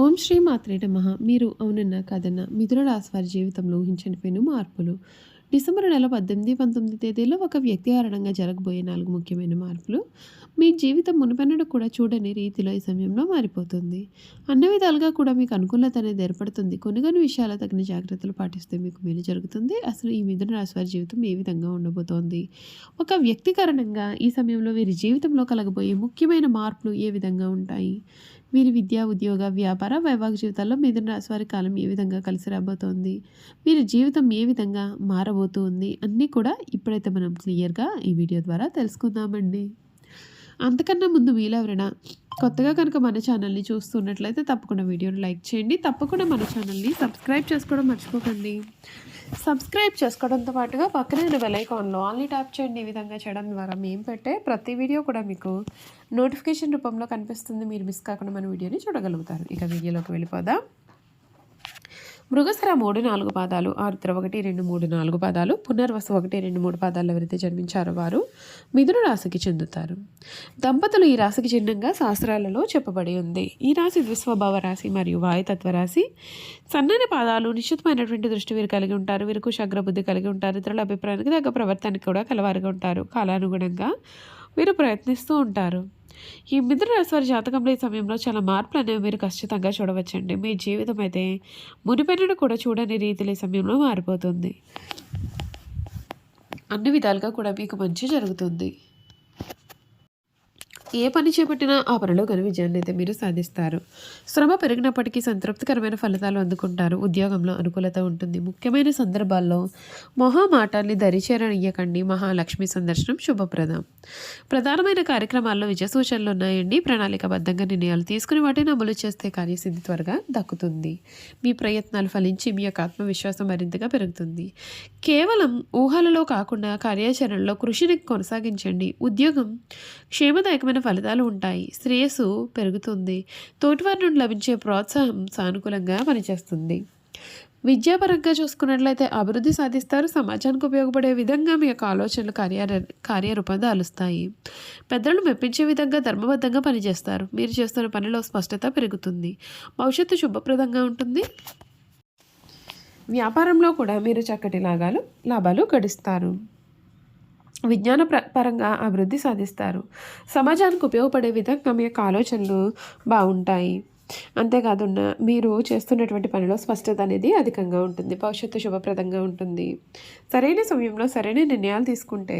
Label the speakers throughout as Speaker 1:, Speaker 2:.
Speaker 1: ఓం శ్రీ మాత్రే నమః. మీరు అవునన్నా కాదన్నా మిథున రాశి వారి జీవితంలో ఊహించని పెను మార్పులు. డిసెంబర్ నెల 18, 19 తేదీల్లో ఒక వ్యక్తి కారణంగా జరగబోయే 4 ముఖ్యమైన మార్పులు మీ జీవితం మునుపెన్నడూ కూడా చూడని రీతిలో ఈ సమయంలో మారిపోతుంది. అన్ని విధాలుగా కూడా మీకు అనుకూలత అనేది ఏర్పడుతుంది. కొన్ని విషయాల్లో తగిన జాగ్రత్తలు పాటిస్తే మీకు మేలు జరుగుతుంది. అసలు ఈ మిథున రాశి వారి జీవితం ఏ విధంగా ఉండబోతోంది? ఒక వ్యక్తి కారణంగా ఈ సమయంలో వీరి జీవితంలో కలగబోయే ముఖ్యమైన మార్పులు ఏ విధంగా ఉంటాయి? వీరి విద్యా, ఉద్యోగ, వ్యాపార, వైవాహిక జీవితాల్లో మిథున రాశి వారి కాలం ఏ విధంగా కలిసి రాబోతోంది? వీరి జీవితం ఏ విధంగా మారబోతుంది? అన్నీ కూడా ఇప్పుడైతే మనం క్లియర్‌గా ఈ వీడియో ద్వారా తెలుసుకుందామండి. అంతకన్నా ముందు మీలో ఎవరైనా కొత్తగా కనుక మన ఛానల్‌ని చూస్తున్నట్లయితే తప్పకుండా వీడియోని లైక్ చేయండి. తప్పకుండా మన ఛానల్‌ని సబ్స్క్రైబ్ చేసుకోవడం మర్చిపోకండి. సబ్స్క్రైబ్ చేసుకోవడంతో పాటుగా పక్కనే ఉన్న బెల్ ఐకాన్‌లో ఆల్‌ని ట్యాప్ చేయండి. ఈ విధంగా చేయడం ద్వారా మేము పెట్టే ప్రతి వీడియో కూడా మీకు నోటిఫికేషన్ రూపంలో కనిపిస్తుంది. మీరు మిస్ కాకుండా మన వీడియోని చూడగలుగుతారు. ఇక వీడియోలోకి వెళ్ళిపోదాం. మృగశిర 3, 4 పాదాలు, ఆరుద్ర 1, 2, 3, 4 పాదాలు, పునర్వసు 1, 2, 3 పాదాలు ఎవరైతే జన్మించారో వారు మిథున రాశికి చెందుతారు. దంపతులు ఈ రాశికి చిహ్నంగా శాస్త్రాలలో చెప్పబడి ఉంది. ఈ రాశి ద్విస్వభావ రాశి మరియు వాయుతత్వ రాశి. సన్నని పాదాలు, నిశ్చితమైనటువంటి దృష్టి వీరు కలిగి ఉంటారు. వీరు కుశగ్రబుద్ధి కలిగి ఉంటారు. ఇతరుల అభిప్రాయానికి తగ్గ ప్రవర్తనకి కూడా కలవారుగా ఉంటారు. కాలానుగుణంగా వీరు ప్రయత్నిస్తూ ఉంటారు. ఈ మిథున రాశి వారి జాతకంలో ఈ సమయంలో చాలా మార్పులు అనేవి మీరు ఖచ్చితంగా చూడవచ్చండి. మీ జీవితం అయితే మునిపెన్నడూ కూడా చూడని రీతిలో ఈ సమయంలో మారిపోతుంది. అన్ని విధాలుగా కూడా మీకు మంచి జరుగుతుంది. ఏ పని చేపట్టినా ఆ పనిలో ఘన విజయాన్ని అయితే మీరు సాధిస్తారు. శ్రమ పెరిగినప్పటికీ సంతృప్తికరమైన ఫలితాలు అందుకుంటారు. ఉద్యోగంలో అనుకూలత ఉంటుంది. ముఖ్యమైన సందర్భాల్లో మొహమాటాన్ని దరిచేరనియ్యకండి. మహాలక్ష్మి సందర్శనం శుభప్రదం. ప్రధానమైన కార్యక్రమాల్లో విజయ సూచనలు ఉన్నాయండి. ప్రణాళికాబద్ధంగా నిర్ణయాలు తీసుకుని వాటిని అమలు చేస్తే కార్యసిద్ధి త్వరగా దక్కుతుంది. మీ ప్రయత్నాలు ఫలించి మీ యొక్క ఆత్మవిశ్వాసం మరింతగా పెరుగుతుంది. కేవలం ఊహలలో కాకుండా కార్యాచరణలో కృషిని కొనసాగించండి. ఉద్యోగం క్షేమదాయకమైన ఫలితాలు ఉంటాయి. శ్రేయస్సు పెరుగుతుంది. తోటివారి నుండి లభించే ప్రోత్సాహం సానుకూలంగా పనిచేస్తుంది. విద్యాపరంగా చూసుకున్నట్లయితే అభివృద్ధి సాధిస్తారు. సమాజానికి ఉపయోగపడే విధంగా మీ యొక్క ఆలోచనలు కార్యరూపం దాలుస్తాయి. పెద్దలను మెప్పించే విధంగా ధర్మబద్ధంగా పనిచేస్తారు. మీరు చేస్తున్న పనిలో స్పష్టత పెరుగుతుంది. భవిష్యత్తు శుభప్రదంగా ఉంటుంది. వ్యాపారంలో కూడా మీరు చక్కటి లాభాలు గడిస్తారు. విజ్ఞాన పరంగా అభివృద్ధి సాధిస్తారు. సమాజానికి ఉపయోగపడే విధంగా మీ యొక్క ఆలోచనలు బాగుంటాయి. అంతేకాకుండా మీరు చేస్తున్నటువంటి పనిలో స్పష్టత అనేది అధికంగా ఉంటుంది. భవిష్యత్తు శుభప్రదంగా ఉంటుంది. సరైన సమయంలో సరైన నిర్ణయాలు తీసుకుంటే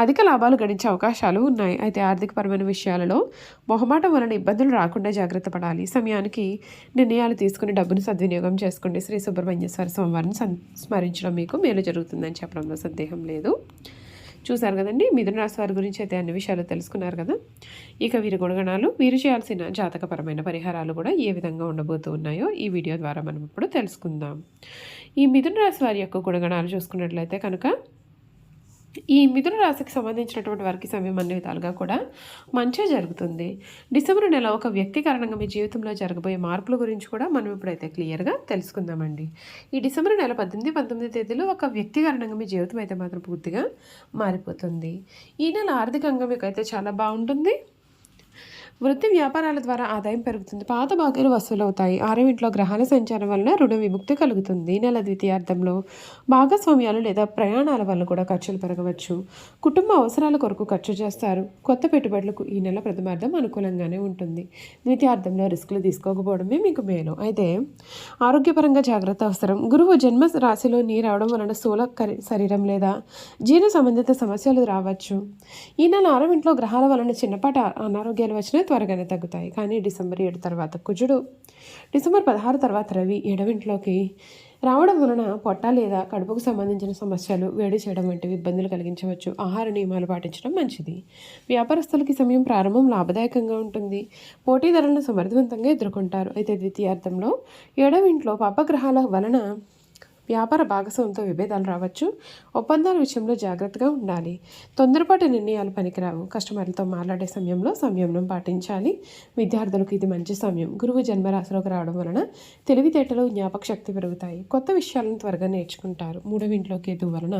Speaker 1: అధిక లాభాలు గడించే అవకాశాలు ఉన్నాయి. అయితే ఆర్థికపరమైన విషయాలలో మొహమాటం వలన ఇబ్బందులు రాకుండా జాగ్రత్త పడాలి. సమయానికి నిర్ణయాలు తీసుకుని డబ్బును సద్వినియోగం చేసుకోండి. శ్రీ సుబ్రహ్మణ్యేశ్వర స్వామివారిని స్మరించడం మీకు మేలు జరుగుతుందని చెప్పడంలో సందేహం లేదు. చూసారు కదండి, మిథున రాశి వారి గురించి అయితే అన్ని విషయాలు తెలుసుకున్నారు కదా. ఇక వీరి గుణగణాలు, వీరు చేయాల్సిన జాతకపరమైన పరిహారాలు కూడా ఏ విధంగా ఉండబోతూ ఉన్నాయో ఈ వీడియో ద్వారా మనం ఇప్పుడు తెలుసుకుందాం. ఈ మిథున రాశి వారి యొక్క గుణగణాలు చూసుకున్నట్లయితే కనుక ఈ మిథున రాశికి సంబంధించినటువంటి వారికి సమయం అన్ని విధాలుగా కూడా మంచి జరుగుతుంది. డిసెంబర్ నెల ఒక వ్యక్తి కారణంగా మీ జీవితంలో జరగబోయే మార్పుల గురించి కూడా మనం ఇప్పుడైతే క్లియర్గా తెలుసుకుందామండి. ఈ డిసెంబర్ నెల 18, 19 తేదీలో ఒక వ్యక్తి కారణంగా మీ జీవితం అయితే మాత్రం పూర్తిగా మారిపోతుంది. ఈ నెల ఆర్థికంగా మీకు అయితే చాలా బాగుంటుంది. వృత్తి వ్యాపారాల ద్వారా ఆదాయం పెరుగుతుంది. పాత బాకీలు వసూలవుతాయి. 6వ ఇంట్లో గ్రహాల సంచారం వలన రుణ విముక్తి కలుగుతుంది. ఈ నెల ద్వితీయార్థంలో భాగస్వామ్యాలు లేదా ప్రయాణాల వల్ల కూడా ఖర్చులు పెరగవచ్చు. కుటుంబ అవసరాల కొరకు ఖర్చు చేస్తారు. కొత్త పెట్టుబడులకు ఈ నెల ప్రథమార్థం అనుకూలంగానే ఉంటుంది. ద్వితీయార్థంలో రిస్కులు తీసుకోకపోవడమే మీకు మేలు. అయితే ఆరోగ్యపరంగా జాగ్రత్త అవసరం. గురువు జన్మ రాశిలో నీరవడం వలన స్థూల శరీరం లేదా జీర్ణ సంబంధిత సమస్యలు రావచ్చు. ఈ నెల 6వ ఇంట్లో గ్రహాల వలన చిన్నపాటి అనారోగ్యాలు వచ్చినా త్వరగానే తగ్గుతాయి. కానీ డిసెంబర్ 7 తర్వాత కుజుడు, డిసెంబర్ 16 తర్వాత రవి 7వ ఇంట్లోకి రావడం వలన పొట్ట లేదా కడుపుకు సంబంధించిన సమస్యలు, వేడి చేయడం వంటివి ఇబ్బందులు కలిగించవచ్చు. ఆహార నియమాలు పాటించడం మంచిది. వ్యాపారస్తులకి సమయం ప్రారంభం లాభదాయకంగా ఉంటుంది. పోటీదారులను సమర్థవంతంగా ఎదుర్కొంటారు. అయితే ద్వితీయార్థంలో 7వ ఇంట్లో పాపగ్రహాల వలన వ్యాపార భాగస్వామితో విభేదాలు రావచ్చు. ఒప్పందాల విషయంలో జాగ్రత్తగా ఉండాలి. తొందరపాటు నిర్ణయాలు పనికిరావు. కస్టమర్లతో మాట్లాడే సమయంలో సంయమనం పాటించాలి. విద్యార్థులకు ఇది మంచి సమయం. గురువు జన్మరాశిలోకి రావడం వలన తెలివితేటలు, జ్ఞాపక శక్తి పెరుగుతాయి. కొత్త విషయాలను త్వరగా నేర్చుకుంటారు. మూడవ ఇంట్లో కేతు వలన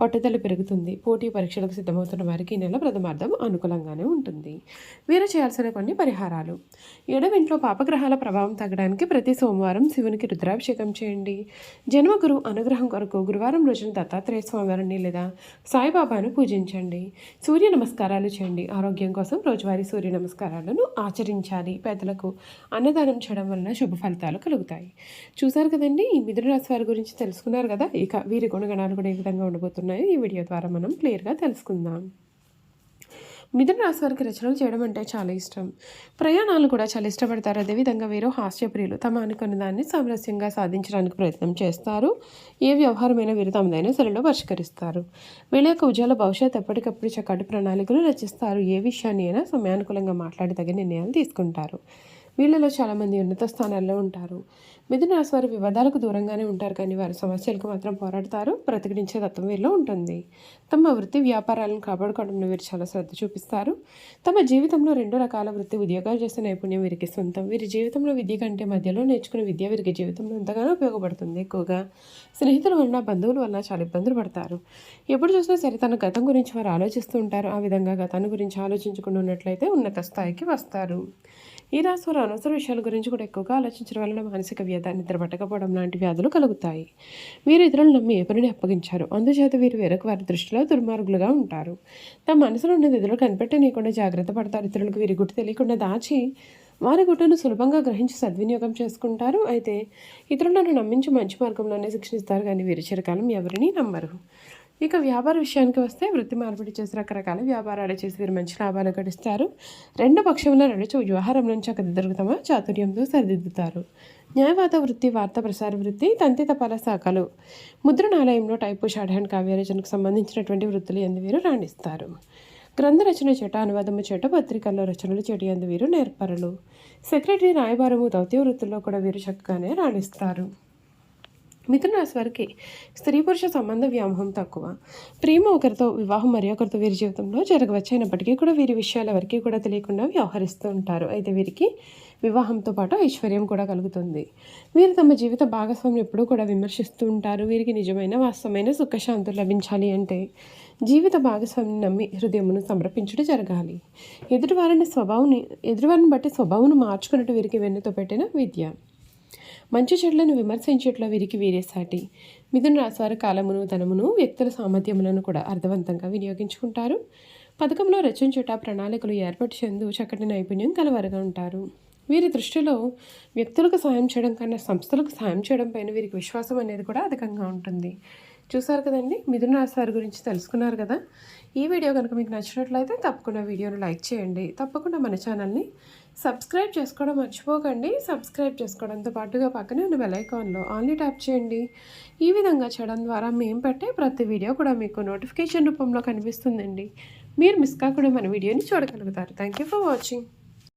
Speaker 1: పట్టుదల పెరుగుతుంది. పోటీ పరీక్షలకు సిద్ధమవుతున్న వారికి ఈ నెల ప్రథమార్థం అనుకూలంగానే ఉంటుంది. వీరు చేయాల్సిన కొన్ని పరిహారాలు. 7వ ఇంట్లో పాపగ్రహాల ప్రభావం తగ్గడానికి ప్రతి సోమవారం శివునికి రుద్రాభిషేకం చేయండి. జన్మగురు అనుగ్రహం కొరకు గురువారం రోజున దత్తాత్రేయ స్వామివారిని లేదా సాయిబాబాను పూజించండి. సూర్య నమస్కారాలు చేయండి. ఆరోగ్యం కోసం రోజువారీ సూర్య నమస్కారాలను ఆచరించాలి. పెద్దలకు అన్నదానం చేయడం వలన శుభ ఫలితాలు కలుగుతాయి. చూసారు కదండి, ఈ మిథున రాశి వారి గురించి తెలుసుకున్నారు కదా. ఇక వీరి గుణగణాలు కూడా ఏ విధంగా ఉండబోతున్నాయో ఈ వీడియో ద్వారా మనం క్లియర్గా తెలుసుకుందాం. మిథున రాశి వారికి రచనలు చేయడం అంటే చాలా ఇష్టం. ప్రయాణాలు కూడా చాలా ఇష్టపడతారు. అదేవిధంగా వీరు హాస్యప్రియులు. తమ అనుకున్న దాన్ని సామరస్యంగా సాధించడానికి ప్రయత్నం చేస్తారు. ఏ వ్యవహారమైనా వీరు తమదైన శైలిలో పరిష్కరిస్తారు. వీళ్ళ యొక్క ఉజ్వల భవిష్యత్ ఎప్పటికప్పుడు చక్కటి ప్రణాళికలు రచిస్తారు. ఏ విషయాన్ని అయినా సమయానుకూలంగా మాట్లాడి తగిన నిర్ణయాలు తీసుకుంటారు. వీళ్ళలో చాలామంది ఉన్నత స్థానాల్లో ఉంటారు. మిథున రాశి వారు వివాదాలకు దూరంగానే ఉంటారు, కానీ వారి సమస్యలకు మాత్రం పోరాడతారు. ప్రతిఘటించే తత్వం వీరిలో ఉంటుంది. తమ వృత్తి వ్యాపారాలను కాపాడుకోవడంలో వీరు చాలా శ్రద్ధ చూపిస్తారు. తమ జీవితంలో 2 రకాల వృత్తి ఉద్యోగాలు చేసే నైపుణ్యం వీరికి సొంతం. వీరి జీవితంలో విద్య కంటే మధ్యలో నేర్చుకునే విద్య వీరికి జీవితంలో ఎంతగానో ఉపయోగపడుతుంది. ఎక్కువగా స్నేహితుల వలన, బంధువుల వలన చాలా ఇబ్బందులు పడతారు. ఎప్పుడు చూసినా సరే తన గతం గురించి వారు ఆలోచిస్తూ ఉంటారు. ఆ విధంగా గతాన్ని గురించి ఆలోచించకుండా ఉన్నట్లయితే ఉన్నత స్థాయికి వస్తారు. ఈ రాశి వారు అనవసర విషయాల గురించి కూడా ఎక్కువగా ఆలోచించడం వలన మానసిక వ్యధ, నిద్ర పట్టకపోవడం లాంటి వ్యాధులు కలుగుతాయి. వీరు ఇతరులను నమ్మి ఏ పనిని అప్పగించారు. అందుచేత వీరు వేరొక వారి దృష్టిలో దుర్మార్గులుగా ఉంటారు. తమ మనసులో ఉన్నది ఎదురు కనిపెట్టనీయకుండా జాగ్రత్త పడతారు. ఇతరులకు వీరి గుట్టు తెలియకుండా దాచి వారి గుట్టును సులభంగా గ్రహించి సద్వినియోగం చేసుకుంటారు. అయితే ఇతరులను నమ్మించి మంచి మార్గంలోనే శిక్షిస్తారు, కానీ వీరి చిరకాలం ఎవరిని నమ్మరు. ఇక వ్యాపార విషయానికి వస్తే వృత్తి మార్పిడి చేసి రకరకాల వ్యాపారాలు చేసి వీరు మంచి లాభాలు గడిస్తారు. 2 పక్షంలో నడిచి వ్యవహారం నుంచి అక్కడ తమ చాతుర్యంతో సరిదిద్దుతారు. న్యాయవాద వృత్తి, వార్తా ప్రసార వృత్తి, తంతి తపాల శాఖలు, ముద్రణాలయంలో టైపు, షార్ట్ హ్యాండ్, కావ్యరచనకు సంబంధించినటువంటి వృత్తులు ఎందు వీరు రాణిస్తారు. గ్రంథ రచన చేట, అనువాదము చేట, పత్రికల్లో రచనలు చేటి ఎందు వీరు నేర్పరులు. సెక్రటరీ, రాయబారము, దౌత్య వృత్తుల్లో కూడా వీరు చక్కగానే రాణిస్తారు. మిథున రాశి వారికి స్త్రీ పురుష సంబంధ వ్యామోహం తక్కువ. ప్రేమ ఒకరితో, వివాహం మరి ఒకరితో వీరి జీవితంలో జరగవచ్చు. అయినప్పటికీ కూడా వీరి విషయాలు ఎవరికి కూడా తెలియకుండా వ్యవహరిస్తూ ఉంటారు. అయితే వీరికి వివాహంతో పాటు ఐశ్వర్యం కూడా కలుగుతుంది. వీరు తమ జీవిత భాగస్వామిని ఎప్పుడూ కూడా విమర్శిస్తూ ఉంటారు. వీరికి నిజమైన వాస్తవమైన సుఖశాంతులు లభించాలి అంటే జీవిత భాగస్వామిని నమ్మి హృదయమును సమర్పించడం జరగాలి. ఎదుటివారిని బట్టి స్వభావం మార్చుకున్నట్టు వీరికి వెన్నుతో పెట్టిన విద్య. మంచి చెడులను విమర్శించేట్లో వీరికి వీరే సాటి. మిథున రాశి వారి కాలమును, ధనమును, వ్యక్తుల సామర్థ్యములను కూడా అర్థవంతంగా వినియోగించుకుంటారు. పథకంలో రచించుట, ప్రణాళికలు ఏర్పాటు చెందు చక్కటి నైపుణ్యం కలవారుగా ఉంటారు. వీరి దృష్టిలో వ్యక్తులకు సాయం చేయడం కన్నా సంస్థలకు సాయం చేయడం పైన వీరికి విశ్వాసం అనేది కూడా అధికంగా ఉంటుంది. చూసారు కదండి, మిథున రాశి వారి గురించి తెలుసుకున్నారు కదా. ఈ వీడియో కనుక మీకు నచ్చినట్లయితే తప్పకుండా వీడియోను లైక్ చేయండి. తప్పకుండా మన ఛానల్ని సబ్స్క్రైబ్ చేసుకోవడం మర్చిపోకండి. సబ్స్క్రైబ్ చేసుకోవడంతో పాటుగా పక్కనే ఉన్న బెల్ ఐకాన్లో ఆల్ని ట్యాప్ చేయండి. ఈ విధంగా చేయడం ద్వారా మేము పెట్టే ప్రతి వీడియో కూడా మీకు నోటిఫికేషన్ రూపంలో కనిపిస్తుందండి. మీరు మిస్ కాకుండా మన వీడియోని చూడగలుగుతారు. Thank you for watching.